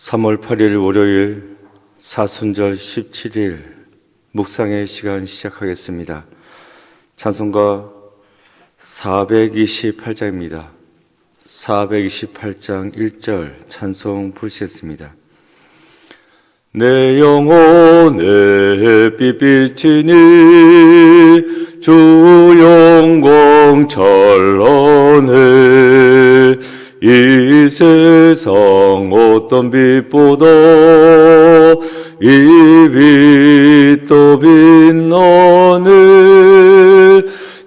3월 8일 월요일 사순절 17일 묵상의 시간 시작하겠습니다. 찬송가 428장입니다. 428장 1절 찬송 부르시겠습니다. 내 영혼에 빛비치니 주 영광 찬란해 이 세상 어떤 빛보다 이 빛도 빛나네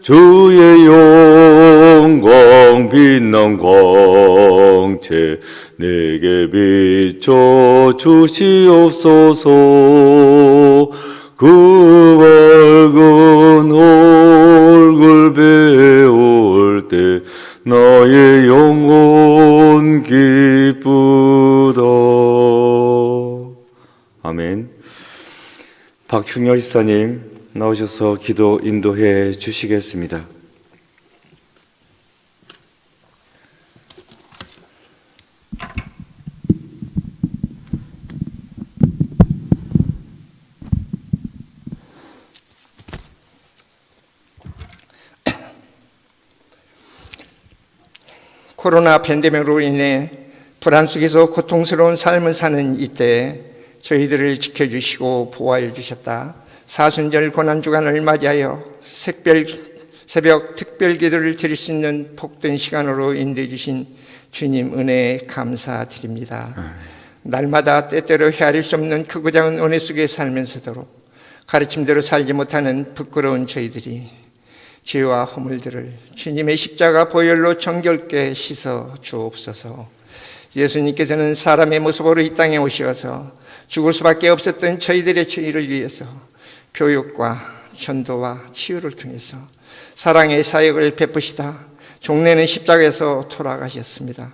주의 영광 빛난 광채 내게 비춰 주시옵소서. 그 밝은 얼굴 배울 때 나의 영혼 기쁘다. 아멘. 박흉열 지사님 나오셔서 기도 인도해 주시겠습니다. 코로나 팬데믹으로 인해 불안 속에서 고통스러운 삶을 사는 이때 저희들을 지켜주시고 보호해 주셨다. 사순절 고난주간을 맞이하여 새벽 특별 기도를 드릴 수 있는 복된 시간으로 인도해 주신 주님 은혜에 감사드립니다. 날마다 때때로 헤아릴 수 없는 크고 작은 은혜 속에 살면서도 가르침대로 살지 못하는 부끄러운 저희들이 죄와 허물들을 주님의 십자가 보혈로 정결케 씻어 주옵소서. 예수님께서는 사람의 모습으로 이 땅에 오셔서 죽을 수밖에 없었던 저희들의 죄를 위해서 교육과 전도와 치유를 통해서 사랑의 사역을 베푸시다 종래는 십자가에서 돌아가셨습니다.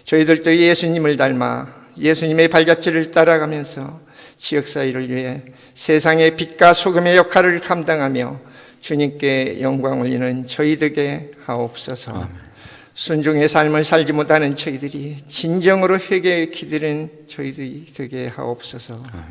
저희들도 예수님을 닮아 예수님의 발자취를 따라가면서 지역사회를 위해 세상의 빛과 소금의 역할을 감당하며 주님께 영광 올리는 저희 되게 하옵소서. 아멘. 순종의 삶을 살지 못하는 저희들이 진정으로 회개에 기드리는 저희들이 되게 하옵소서. 아멘.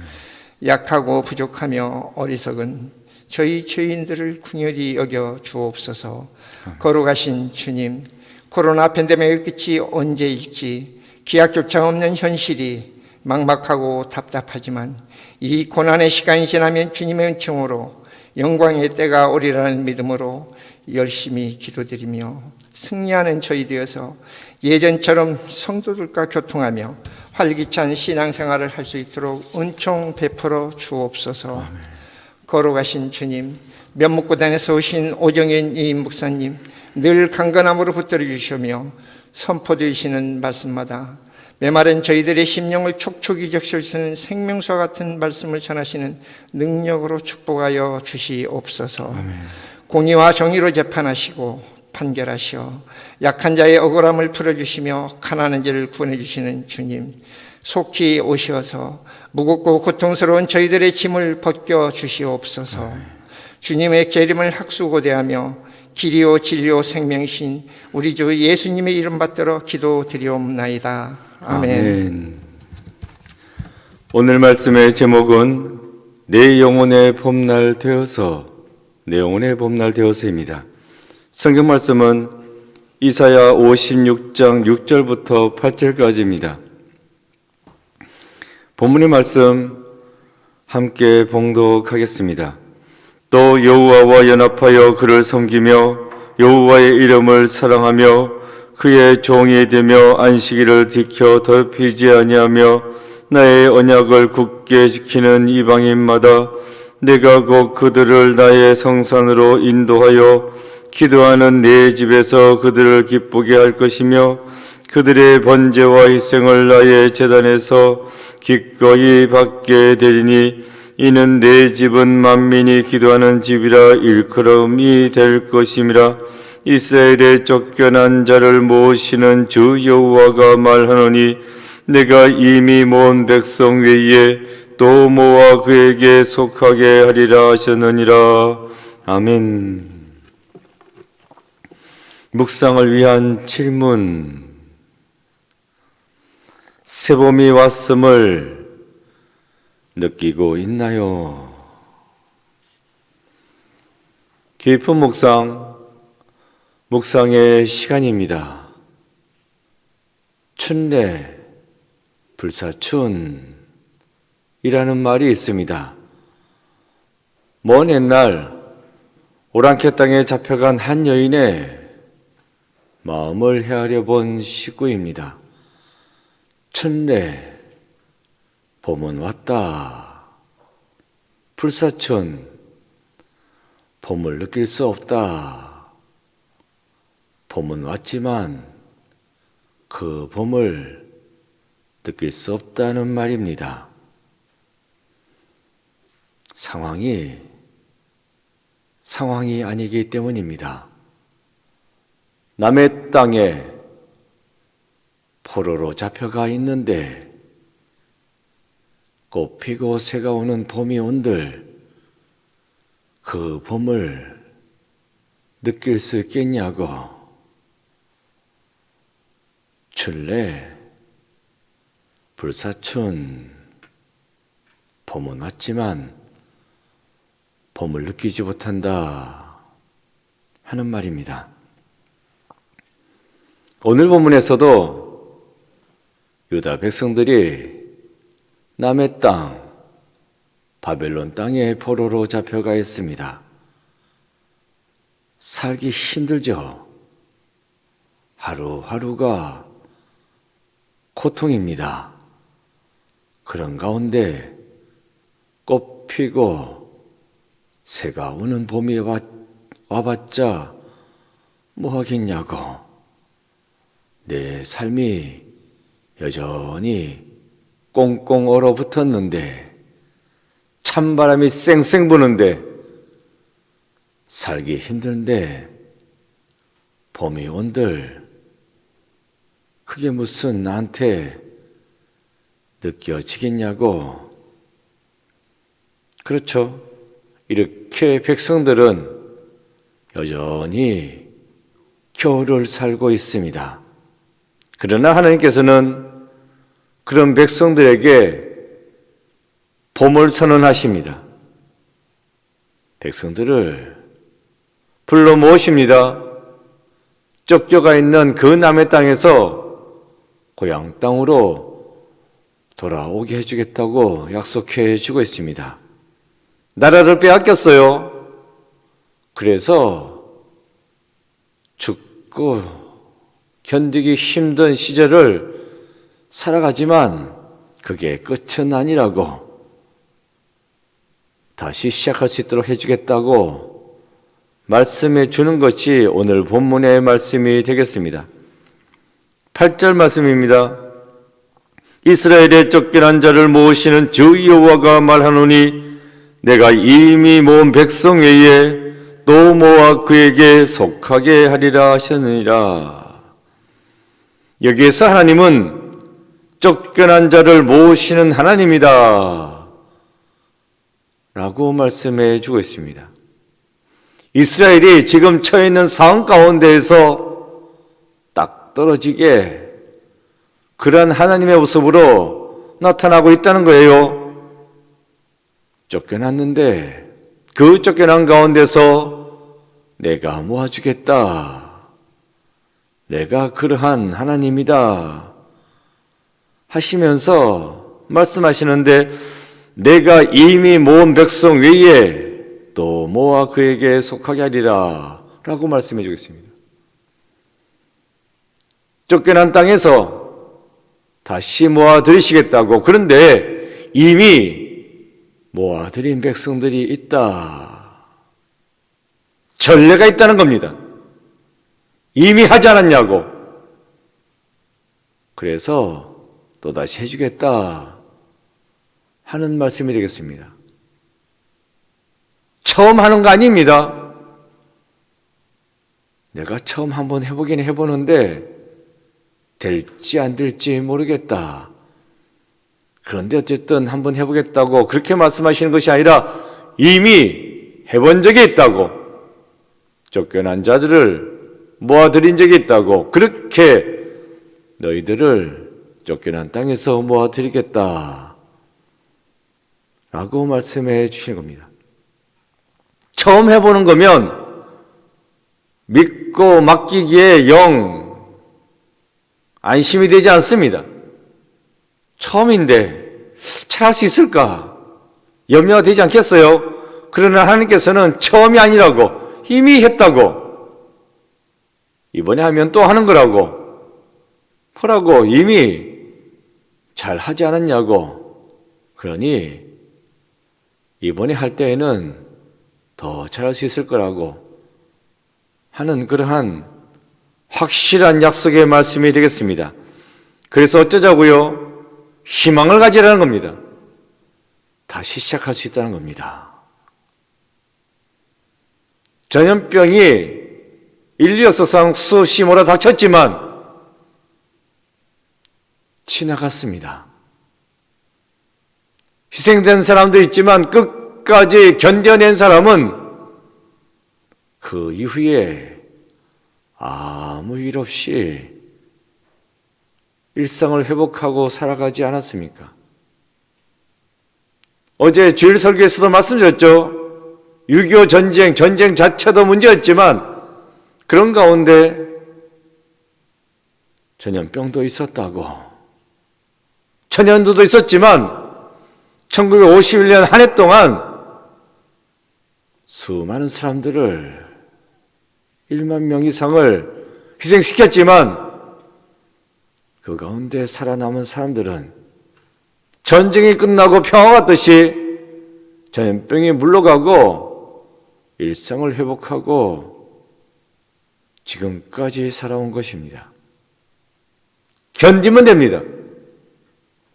약하고 부족하며 어리석은 저희 죄인들을 긍휼히 여겨 주옵소서. 아멘. 거룩하신 주님, 코로나 팬데믹의 끝이 언제일지 기약조차 없는 현실이 막막하고 답답하지만 이 고난의 시간이 지나면 주님의 은총으로 영광의 때가 오리라는 믿음으로 열심히 기도드리며 승리하는 저희 되어서 예전처럼 성도들과 교통하며 활기찬 신앙생활을 할 수 있도록 은총 베풀어 주옵소서. 아멘. 거룩하신 주님, 면목구단에서 오신 오정현 이 목사님 늘 강건함으로 붙들어 주시며 선포되시는 말씀마다 메마른 저희들의 심령을 촉촉이 적셔주시는 생명수와 같은 말씀을 전하시는 능력으로 축복하여 주시옵소서. 아멘. 공의와 정의로 재판하시고 판결하시어 약한 자의 억울함을 풀어주시며 가난한 자를 구원해 주시는 주님, 속히 오셔서 무겁고 고통스러운 저희들의 짐을 벗겨 주시옵소서. 아멘. 주님의 재림을 학수고대하며 길이요 진리요 생명이신 우리 주 예수님의 이름 받들어 기도드리옵나이다. 아멘. 오늘 말씀의 제목은 내 영혼의 봄날 되어서, 내 영혼의 봄날 되어서입니다. 성경 말씀은 이사야 56장 6절부터 8절까지입니다. 본문의 말씀 함께 봉독하겠습니다. 또 여호와와 연합하여 그를 섬기며 여호와의 이름을 사랑하며 그의 종이 되며 안식일을 지켜 더럽히지 아니하며 나의 언약을 굳게 지키는 이방인마다 내가 곧 그들을 나의 성산으로 인도하여 기도하는 내 집에서 그들을 기쁘게 할 것이며 그들의 번제와 희생을 나의 제단에서 기꺼이 받게 되리니 이는 내 집은 만민이 기도하는 집이라 일컬음이 될 것임이라. 이스라엘의 쫓겨난 자를 모으시는 주 여호와가 말하노니 내가 이미 모은 백성 외에 또 모아 그에게 속하게 하리라 하셨느니라. 아멘. 묵상을 위한 질문. 새봄이 왔음을 느끼고 있나요? 깊은 묵상의 시간입니다. 춘례, 불사춘이라는 말이 있습니다. 먼 옛날 오랑캐 땅에 잡혀간 한 여인의 마음을 헤아려 본 시구입니다. 춘례, 봄은 왔다. 불사춘, 봄을 느낄 수 없다. 봄은 왔지만 그 봄을 느낄 수 없다는 말입니다. 상황이 아니기 때문입니다. 남의 땅에 포로로 잡혀가 있는데 꽃 피고 새가 오는 봄이 온들 그 봄을 느낄 수 있겠냐고. 춘례, 불사춘, 봄은 왔지만 봄을 느끼지 못한다 하는 말입니다. 오늘 본문에서도 유다 백성들이 남의 땅, 바벨론 땅에 포로로 잡혀가 있습니다. 살기 힘들죠. 하루하루가 고통입니다. 그런 가운데 꽃 피고 새가 오는 봄이 와봤자 뭐 하겠냐고. 내 삶이 여전히 꽁꽁 얼어붙었는데 찬바람이 쌩쌩 부는데 살기 힘든데 봄이 온들 그게 무슨 나한테 느껴지겠냐고. 그렇죠. 이렇게 백성들은 여전히 겨울을 살고 있습니다. 그러나 하나님께서는 그런 백성들에게 봄을 선언하십니다. 백성들을 불러 모으십니다. 쫓겨가 있는 그 남의 땅에서 고향 땅으로 돌아오게 해주겠다고 약속해 주고 있습니다. 나라를 빼앗겼어요. 그래서 죽고 견디기 힘든 시절을 살아가지만 그게 끝은 아니라고, 다시 시작할 수 있도록 해주겠다고 말씀해 주는 것이 오늘 본문의 말씀이 되겠습니다. 8절 말씀입니다. 이스라엘의 쫓겨난 자를 모으시는 주 여호와가 말하노니 내가 이미 모은 백성 외에 또 모아 그에게 속하게 하리라 하셨느니라. 여기에서 하나님은 쫓겨난 자를 모으시는 하나님이다 라고 말씀해 주고 있습니다. 이스라엘이 지금 처해 있는 상황 가운데에서 딱 떨어지게 그러한 하나님의 모습으로 나타나고 있다는 거예요. 쫓겨났는데 그 쫓겨난 가운데서 내가 모아주겠다. 내가 그러한 하나님이다 하시면서 말씀하시는데, 내가 이미 모은 백성 외에 또 모아 그에게 속하게 하리라 라고 말씀해 주겠습니다. 쫓겨난 땅에서 다시 모아드리시겠다고. 그런데 이미 모아드린 백성들이 있다. 전례가 있다는 겁니다. 이미 하지 않았냐고. 그래서 또다시 해주겠다 하는 말씀이 되겠습니다. 처음 하는 거 아닙니다. 내가 처음 한번 해보긴 해보는데 될지 안 될지 모르겠다. 그런데 어쨌든 한번 해보겠다고 그렇게 말씀하시는 것이 아니라 이미 해본 적이 있다고, 쫓겨난 자들을 모아드린 적이 있다고, 그렇게 너희들을 쫓겨난 땅에서 모아드리겠다 라고 말씀해 주시는 겁니다. 처음 해보는 거면 믿고 맡기기에 영 안심이 되지 않습니다. 처음인데 잘할 수 있을까 염려가 되지 않겠어요? 그러나 하나님께서는 처음이 아니라고, 이미 했다고, 이번에 하면 또 하는 거라고, 뭐라고, 이미 잘 하지 않았냐고. 그러니 이번에 할 때에는 더 잘할 수 있을 거라고 하는 그러한 확실한 약속의 말씀이 되겠습니다. 그래서 어쩌자고요? 희망을 가지라는 겁니다. 다시 시작할 수 있다는 겁니다. 전염병이 인류 역사상 수없이 몰아닥쳤지만 지나갔습니다. 희생된 사람도 있지만 끝까지 견뎌낸 사람은 그 이후에 아무 일 없이 일상을 회복하고 살아가지 않았습니까? 어제 주일 설교에서도 말씀드렸죠. 6.25 전쟁 자체도 문제였지만 그런 가운데 전염병도 있었다고, 천연두도 있었지만 1951년 한 해 동안 수많은 사람들을 1만 명 이상을 희생시켰지만 그 가운데 살아남은 사람들은 전쟁이 끝나고 평화가 왔듯이 전염병이 물러가고 일상을 회복하고 지금까지 살아온 것입니다. 견디면 됩니다.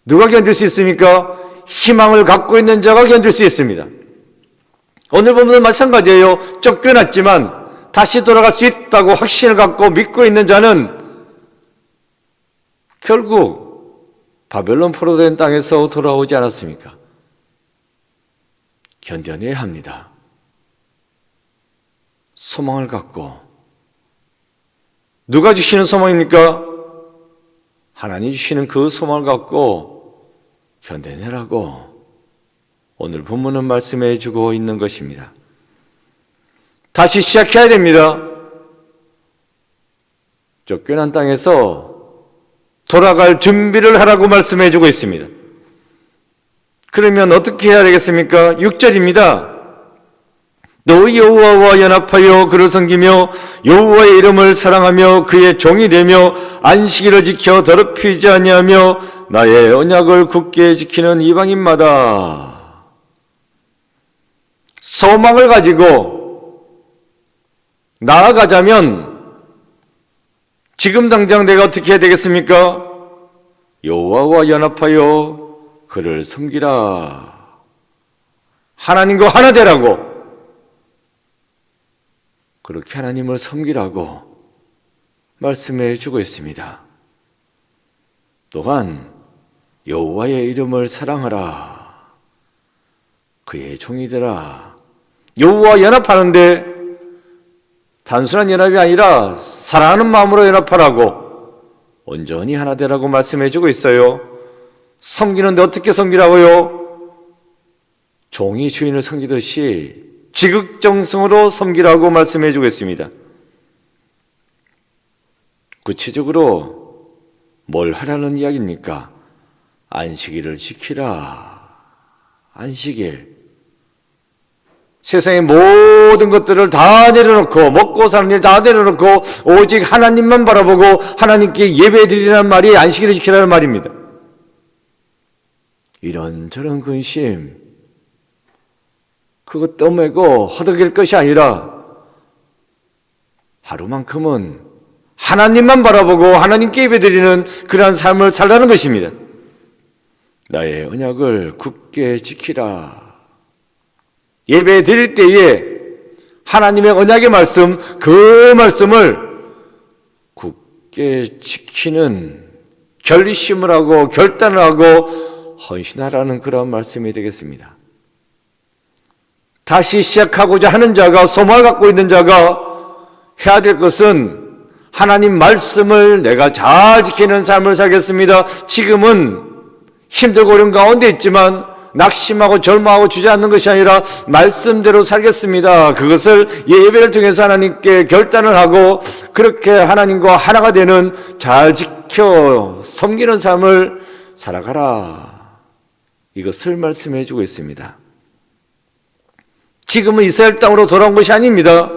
누가 견딜 수 있습니까? 희망을 갖고 있는 자가 견딜 수 있습니다. 오늘 보면 마찬가지예요. 쫓겨났지만 다시 돌아갈 수 있다고 확신을 갖고 믿고 있는 자는 결국 바벨론 포로된 땅에서 돌아오지 않았습니까? 견뎌내야 합니다. 소망을 갖고. 누가 주시는 소망입니까? 하나님 주시는 그 소망을 갖고 견뎌내라고 오늘 본문은 말씀해 주고 있는 것입니다. 다시 시작해야 됩니다. 쫓겨난 땅에서 돌아갈 준비를 하라고 말씀해 주고 있습니다. 그러면 어떻게 해야 되겠습니까? 6절입니다. 너 여호와와 연합하여 그를 섬기며 여호와의 이름을 사랑하며 그의 종이 되며 안식일을 지켜 더럽히지 아니하며 나의 언약을 굳게 지키는 이방인마다. 소망을 가지고 나아가자면 지금 당장 내가 어떻게 해야 되겠습니까? 여호와와 연합하여 그를 섬기라. 하나님과 하나 되라고. 그렇게 하나님을 섬기라고 말씀해 주고 있습니다. 또한 여호와의 이름을 사랑하라. 그의 종이 되라. 여호와와 연합하는데 단순한 연합이 아니라 사랑하는 마음으로 연합하라고, 온전히 하나 되라고 말씀해 주고 있어요. 섬기는데 어떻게 섬기라고요? 종이 주인을 섬기듯이 지극정성으로 섬기라고 말씀해 주고 있습니다. 구체적으로 뭘 하라는 이야기입니까? 안식일을 지키라. 안식일. 세상의 모든 것들을 다 내려놓고, 먹고 사는 일 다 내려놓고 오직 하나님만 바라보고 하나님께 예배드리라는 말이 안식일을 지키라는 말입니다. 이런저런 근심, 그거 떠매고 허덕일 것이 아니라 하루만큼은 하나님만 바라보고 하나님께 예배드리는 그러한 삶을 살라는 것입니다. 나의 언약을 굳게 지키라. 예배 드릴 때에 하나님의 언약의 말씀, 그 말씀을 굳게 지키는 결심을 하고 결단을 하고 헌신하라는 그런 말씀이 되겠습니다. 다시 시작하고자 하는 자가, 소망을 갖고 있는 자가 해야 될 것은 하나님 말씀을 내가 잘 지키는 삶을 살겠습니다. 지금은 힘들고 어려운 가운데 있지만 낙심하고 절망하고 주저앉는 것이 아니라 말씀대로 살겠습니다. 그것을 예배를 통해서 하나님께 결단을 하고 그렇게 하나님과 하나가 되는 잘 지켜 섬기는 삶을 살아가라. 이것을 말씀해 주고 있습니다. 지금은 이스라엘 땅으로 돌아온 것이 아닙니다.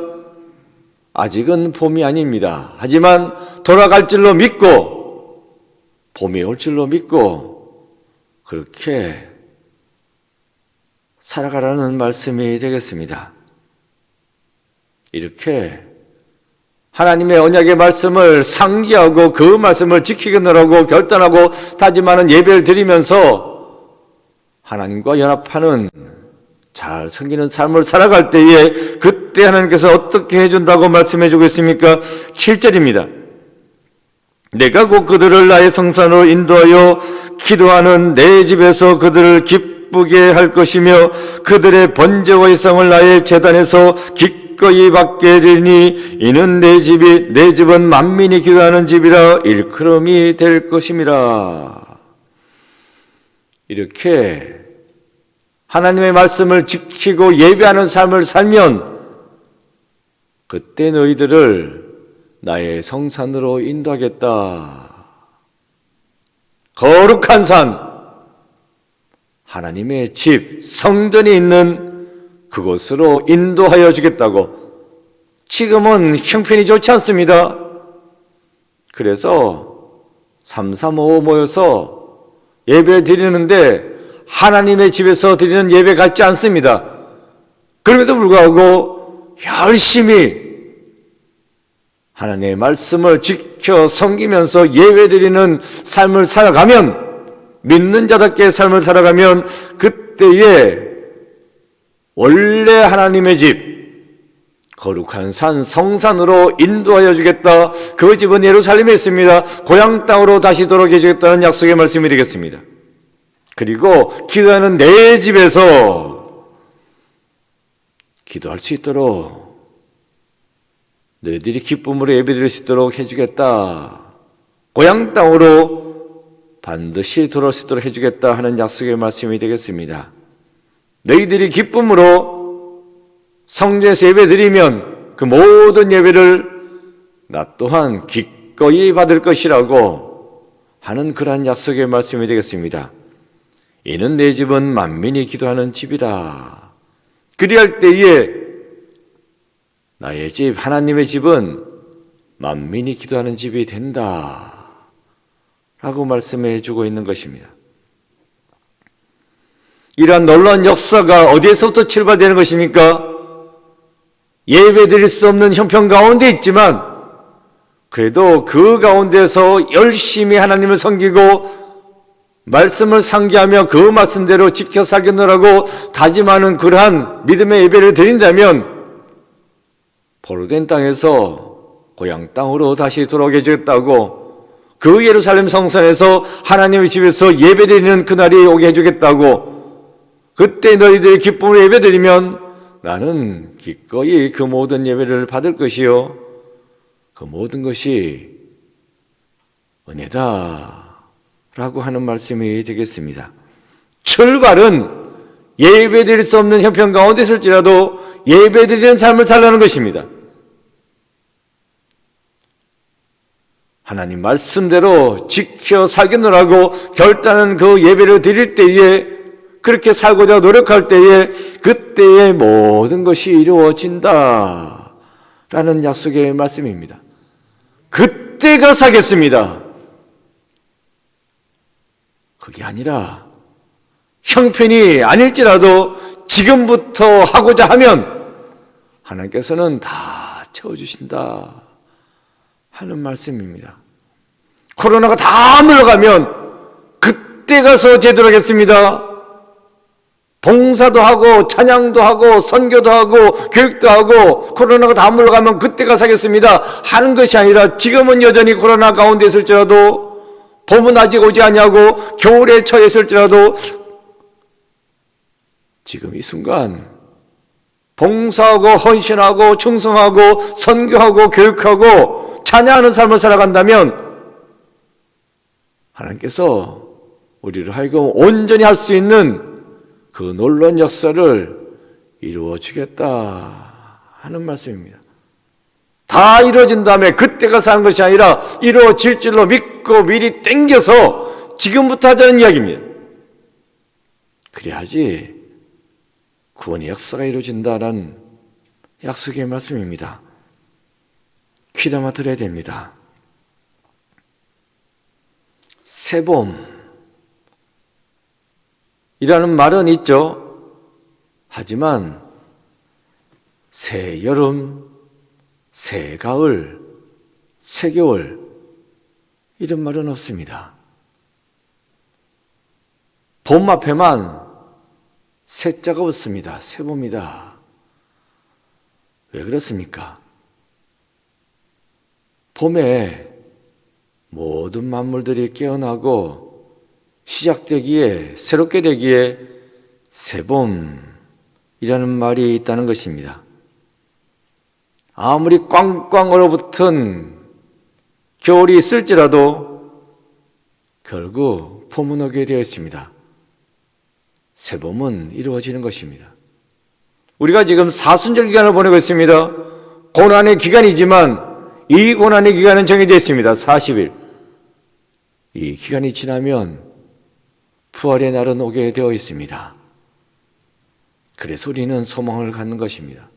아직은 봄이 아닙니다. 하지만 돌아갈 줄로 믿고 봄이 올 줄로 믿고 그렇게 살아가라는 말씀이 되겠습니다. 이렇게 하나님의 언약의 말씀을 상기하고 그 말씀을 지키겠노라고 결단하고 다짐하는 예배를 드리면서 하나님과 연합하는 잘 섬기는 삶을 살아갈 때에 그때 하나님께서 어떻게 해준다고 말씀해 주고 있습니까? 7절입니다. 내가 곧 그들을 나의 성산으로 인도하여 기도하는 내 집에서 그들을 기쁘게 할 것이며 그들의 번제와 이상을 나의 제단에서 기꺼이 받게 되니 이는 내 집은 만민이 기도하는 집이라 일컬음이 될 것임이라. 이렇게 하나님의 말씀을 지키고 예배하는 삶을 살면 그때 너희들을 나의 성산으로 인도하겠다. 거룩한 산, 하나님의 집, 성전이 있는 그곳으로 인도하여 주겠다고. 지금은 형편이 좋지 않습니다. 그래서 335 모여서 예배 드리는데 하나님의 집에서 드리는 예배 같지 않습니다. 그럼에도 불구하고 열심히 하나님의 말씀을 지켜 섬기면서 예배 드리는 삶을 살아가면, 믿는 자답게 삶을 살아가면 그때에 원래 하나님의 집, 거룩한 산 성산으로 인도하여 주겠다. 그 집은 예루살렘에 있습니다. 고향 땅으로 다시 돌아오게 해주겠다는 약속의 말씀이 되겠습니다. 그리고 기도하는 내 집에서 기도할 수 있도록 너희들이 기쁨으로 예배드릴 수 있도록 해주겠다. 고향 땅으로 반드시 돌아올 수 있도록 해주겠다 하는 약속의 말씀이 되겠습니다. 너희들이 기쁨으로 성전에서 예배드리면 그 모든 예배를 나 또한 기꺼이 받을 것이라고 하는 그러한 약속의 말씀이 되겠습니다. 이는 내 집은 만민이 기도하는 집이라. 그리할 때에 나의 집, 하나님의 집은 만민이 기도하는 집이 된다 라고 말씀해 주고 있는 것입니다. 이러한 놀라운 역사가 어디에서부터 출발되는 것입니까? 예배 드릴 수 없는 형편 가운데 있지만 그래도 그 가운데서 열심히 하나님을 섬기고 말씀을 상기하며 그 말씀대로 지켜 살겠노라고 다짐하는 그러한 믿음의 예배를 드린다면 포로된 땅에서 고향 땅으로 다시 돌아오게 해주겠다고, 그 예루살렘 성산에서 하나님의 집에서 예배드리는 그날이 오게 해주겠다고, 그때 너희들이 기쁨으로 예배드리면 나는 기꺼이 그 모든 예배를 받을 것이요 그 모든 것이 은혜다 라고 하는 말씀이 되겠습니다. 출발은 예배드릴 수 없는 형편 가운데 있을지라도 예배드리는 삶을 살라는 것입니다. 하나님 말씀대로 지켜 살겠노라고 결단한 그 예배를 드릴 때에, 그렇게 살고자 노력할 때에 그때의 모든 것이 이루어진다 라는 약속의 말씀입니다. 그때가 사겠습니다. 그게 아니라 형편이 아닐지라도 지금부터 하고자 하면 하나님께서는 다 채워주신다 하는 말씀입니다. 코로나가 다 물러가면 그때 가서 제대로 하겠습니다. 봉사도 하고 찬양도 하고 선교도 하고 교육도 하고 코로나가 다 물러가면 그때 가서 하겠습니다 하는 것이 아니라 지금은 여전히 코로나 가운데 있을지라도, 봄은 아직 오지 아니하고 겨울에 처해 있을지라도 지금 이 순간 봉사하고 헌신하고 충성하고 선교하고 교육하고 찬양하는 삶을 살아간다면 하나님께서 우리를 하여금 온전히 할 수 있는 그 놀라운 역사를 이루어 주겠다 하는 말씀입니다. 다 이루어진 다음에 그때가 사는 것이 아니라 이루어질 줄로 믿고 미리 땡겨서 지금부터 하자는 이야기입니다. 그래야지 구원의 역사가 이루어진다는 약속의 말씀입니다. 귀담아 들어야 됩니다. 새봄이라는 말은 있죠. 하지만 새 여름, 새 가을, 새 겨울 이런 말은 없습니다. 봄 앞에만 새자가 붙습니다. 새봄이다. 왜 그렇습니까? 봄에 모든 만물들이 깨어나고 시작되기에, 새롭게 되기에 새봄이라는 말이 있다는 것입니다. 아무리 꽝꽝 얼어붙은 겨울이 있을지라도 결국 봄은 오게 되어 있습니다. 새봄은 이루어지는 것입니다. 우리가 지금 사순절 기간을 보내고 있습니다. 고난의 기간이지만 이 고난의 기간은 정해져 있습니다. 40일. 이 기간이 지나면 부활의 날은 오게 되어 있습니다. 그래서 우리는 소망을 갖는 것입니다.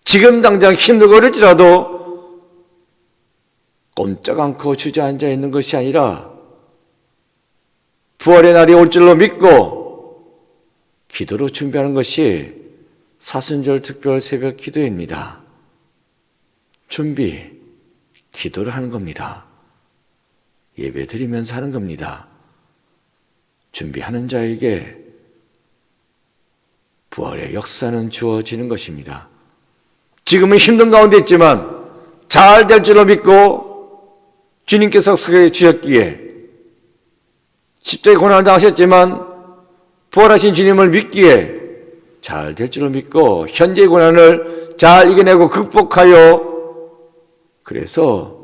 지금 당장 힘들고 그럴지라도 꼼짝 않고 주저앉아 있는 것이 아니라 부활의 날이 올 줄로 믿고 기도로 준비하는 것이 사순절 특별 새벽 기도입니다. 준비, 기도를 하는 겁니다. 예배 드리면서 하는 겁니다. 준비하는 자에게 부활의 역사는 주어지는 것입니다. 지금은 힘든 가운데 있지만 잘 될 줄로 믿고 주님께서 서게 주셨기에 십자가의 고난을 당하셨지만 부활하신 주님을 믿기에 잘 될 줄로 믿고 현재의 고난을 잘 이겨내고 극복하여 그래서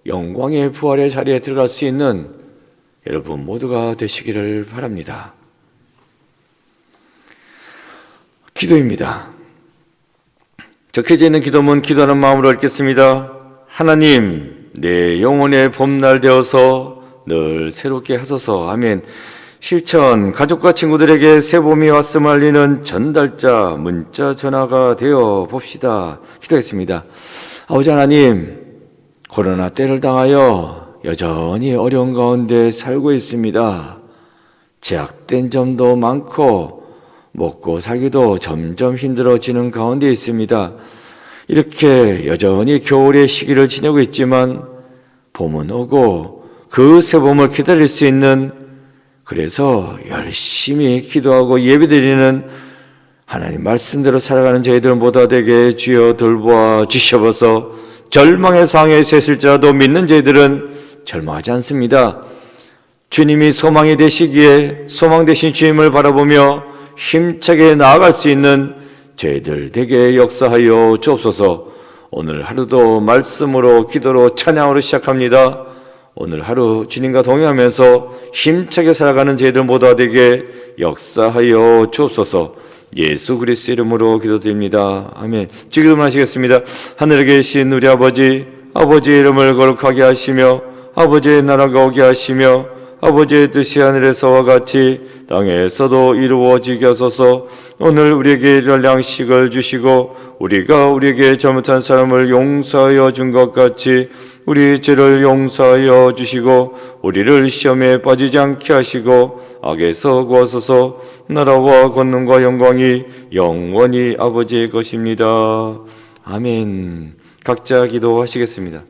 영광의 부활의 자리에 들어갈 수 있는 여러분 모두가 되시기를 바랍니다. 기도입니다. 적혀져 있는 기도문 기도하는 마음으로 읽겠습니다. 하나님, 내 영혼의 봄날 되어서 늘 새롭게 하소서. 아멘. 실천, 가족과 친구들에게 새봄이 왔음을 알리는 전달자, 문자, 전화가 되어 봅시다. 기도했습니다. 아버지 하나님, 코로나 때를 당하여 여전히 어려운 가운데 살고 있습니다. 제약된 점도 많고 먹고 살기도 점점 힘들어지는 가운데 있습니다. 이렇게 여전히 겨울의 시기를 지내고 있지만 봄은 오고 그 새봄을 기다릴 수 있는, 그래서 열심히 기도하고 예배드리는 하나님 말씀대로 살아가는 저희들 모두 되게 주여 돌보아 주셔서 절망의 상황에 처했을지라도 믿는 저희들은 절망하지 않습니다. 주님이 소망이 되시기에 소망 되신 주님을 바라보며 힘차게 나아갈 수 있는 저희들 되게 역사하여 주옵소서. 오늘 하루도 말씀으로 기도로 찬양으로 시작합니다. 오늘 하루 주님과 동행하면서 힘차게 살아가는 저희들 모두 되게 역사하여 주옵소서. 예수 그리스도 이름으로 기도드립니다. 아멘. 기도만 하시겠습니다. 하늘에 계신 우리 아버지, 아버지의 이름을 거룩하게 하시며 아버지의 나라가 오게 하시며 아버지의 뜻이 하늘에서와 같이 땅에서도 이루어지게 하소서. 오늘 우리에게 일할 양식을 주시고 우리가 우리에게 잘못한 사람을 용서하여 준 것 같이 우리 죄를 용서하여 주시고 우리를 시험에 빠지지 않게 하시고 악에서 구하소서. 나라와 권능과 영광이 영원히 아버지의 것입니다. 아멘. 각자 기도하시겠습니다.